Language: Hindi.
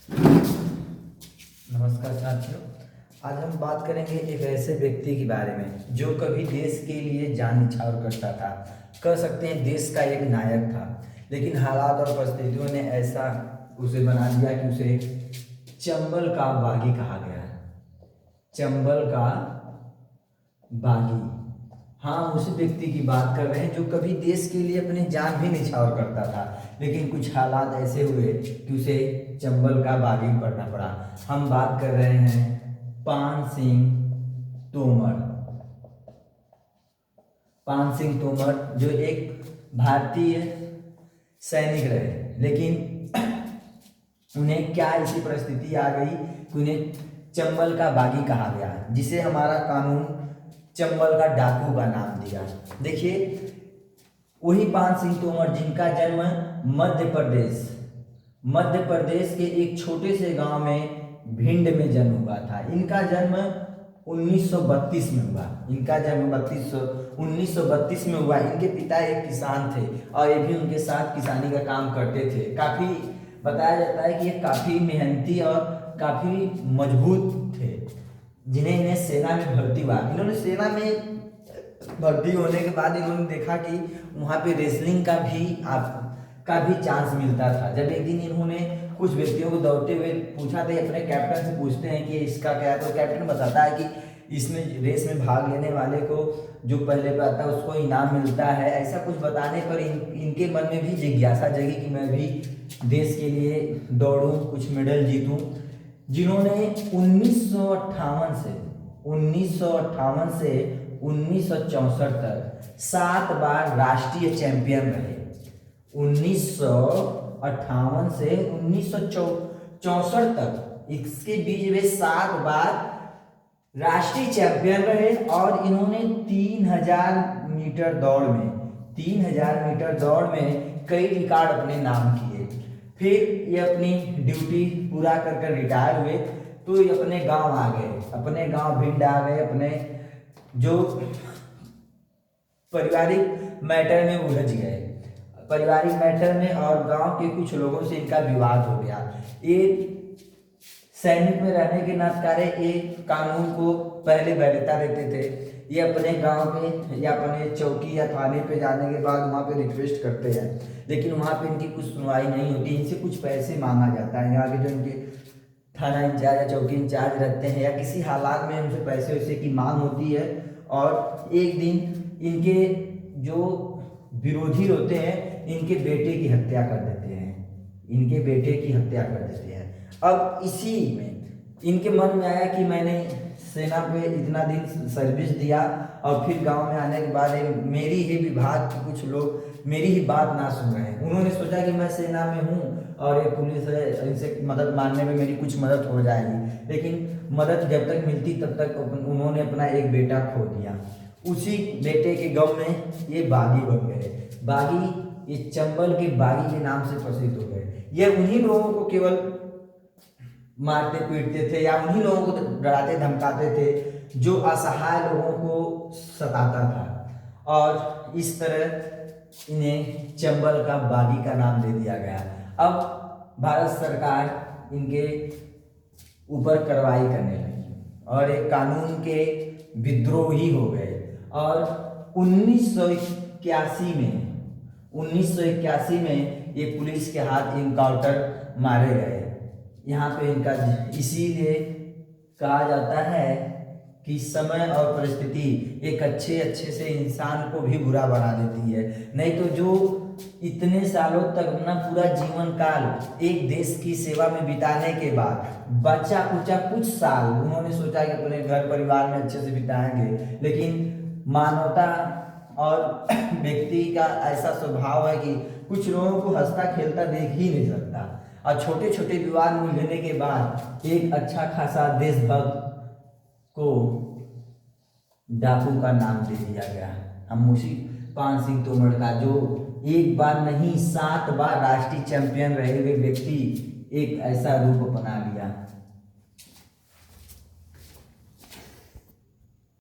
नमस्कार साथियों। आज हम बात करेंगे एक ऐसे व्यक्ति के बारे में जो कभी देश के लिए जान न्यौछावर करता था। कह सकते हैं देश का एक नायक था, लेकिन हालात और परिस्थितियों ने ऐसा उसे बना दिया कि उसे चंबल का बागी कहा गया है। चंबल का बागी, हाँ, उस व्यक्ति की बात कर रहे हैं जो कभी देश के लिए अपनी जान भी न्यौछावर करता था, लेकिन कुछ हालात ऐसे हुए कि उसे चंबल का बागी पड़ना पड़ा। हम बात कर रहे हैं पान सिंह तोमर। पान सिंह तोमर जो एक भारतीय सैनिक रहे, लेकिन उन्हें क्या ऐसी परिस्थिति आ गई कि उन्हें चंबल का बागी कहा गया, जिसे हमारा कानून चंबल का डाकू का नाम दिया। देखिए, वही पान सिंह तोमर जिनका जन्म मध्य प्रदेश के एक छोटे से गांव में भिंड में जन्म हुआ था। इनका जन्म 1932 में हुआ। 1932 में हुआ। इनके पिता एक किसान थे और ये भी उनके साथ किसानी का काम करते थे। काफ़ी बताया जाता है कि ये काफ़ी मेहनती और काफ़ी मजबूत थे, जिन्हें इन्हें सेना में भर्ती हुआ। इन्होंने सेना में भर्ती होने के बाद इन्होंने देखा कि वहाँ पे रेसलिंग का भी चांस मिलता था। जब एक दिन इन्होंने कुछ व्यक्तियों को दौड़ते हुए पूछा, तो अपने कैप्टन से पूछते हैं कि इसका क्या है, तो कैप्टन बताता है कि इसमें रेस में भाग लेने वाले को जो पहले पे आता है उसको इनाम मिलता है। ऐसा कुछ बताने पर इनके मन में भी जिज्ञासा जगी कि मैं भी देश के लिए दौड़ूं, कुछ मेडल जीतूं। जिन्होंने 1958 से 1964 तक 7 बार राष्ट्रीय चैंपियन रहे। 1958 से 1964 तक, इसके बीच वे 7 बार राष्ट्रीय चैंपियन रहे और इन्होंने 3000 मीटर दौड़ में कई रिकॉर्ड अपने नाम किए। फिर ये अपनी ड्यूटी पूरा कर रिटायर हुए, तो ये अपने गांव आ गए, अपने गांव भिंड आ गए। अपने जो पारिवारिक मैटर में उलझ गए, पारिवारिक मैटर में, और गांव के कुछ लोगों से इनका विवाद हो गया। ये सैनिक में रहने के नाते एक कानून को पहले वैधता देते थे। ये अपने गांव में या अपने चौकी या थाने पे जाने के बाद वहाँ पे रिक्वेस्ट करते हैं, लेकिन वहाँ पे इनकी कुछ सुनवाई नहीं होती। इनसे कुछ पैसे मांगा जाता है। यहाँ के जो इनके थाना इंचार्ज या चौकी इंचार्ज रहते हैं, या किसी हालात में उनसे पैसे वैसे की मांग होती है, और एक दिन इनके जो विरोधी होते हैं इनके बेटे की हत्या कर देते हैं। अब इसी में इनके मन में आया कि मैंने सेना पे इतना दिन सर्विस दिया और फिर गांव में आने के बाद मेरी ही विभाग के कुछ लोग मेरी ही बात ना सुन रहे हैं। उन्होंने सोचा कि मैं सेना में हूँ और ये पुलिस है, इनसे मदद मांगने में मेरी कुछ मदद हो जाएगी, लेकिन मदद जब तक मिलती तब तक उन्होंने अपना एक बेटा खो दिया। उसी बेटे के गम में ये बागी बन गए। ये चंबल के बागी के नाम से प्रसिद्ध हो गए। ये उन्हीं लोगों को केवल मारते पीटते थे या उन्हीं लोगों को डराते धमकाते थे जो असहाय लोगों को सताता था, और इस तरह इन्हें चंबल का बागी का नाम दे दिया गया। अब भारत सरकार इनके ऊपर कार्रवाई करने लगी और एक कानून के विद्रोही हो गए, और 1981 में ये पुलिस के हाथ इनकाउंटर मारे गए। यहाँ पे इनका इसीलिए कहा जाता है कि समय और परिस्थिति एक अच्छे से इंसान को भी बुरा बना देती है। नहीं तो जो इतने सालों तक अपना पूरा जीवन काल एक देश की सेवा में बिताने के बाद बचा कुचा कुछ साल उन्होंने सोचा कि अपने घर परिवार में अच्छे से बिताएंगे, लेकिन मानवता और व्यक्ति का ऐसा स्वभाव है कि कुछ लोगों को हंसता खेलता देख ही नहीं सकता, और छोटे छोटे विवाद में उलझने के बाद एक अच्छा खासा देशभक्त को डाकू का नाम दे दिया गया। हम उसी पान सिंह तोमर का, जो एक बार नहीं 7 बार राष्ट्रीय चैंपियन रहे हुए व्यक्ति, एक ऐसा रूप अपना लिया।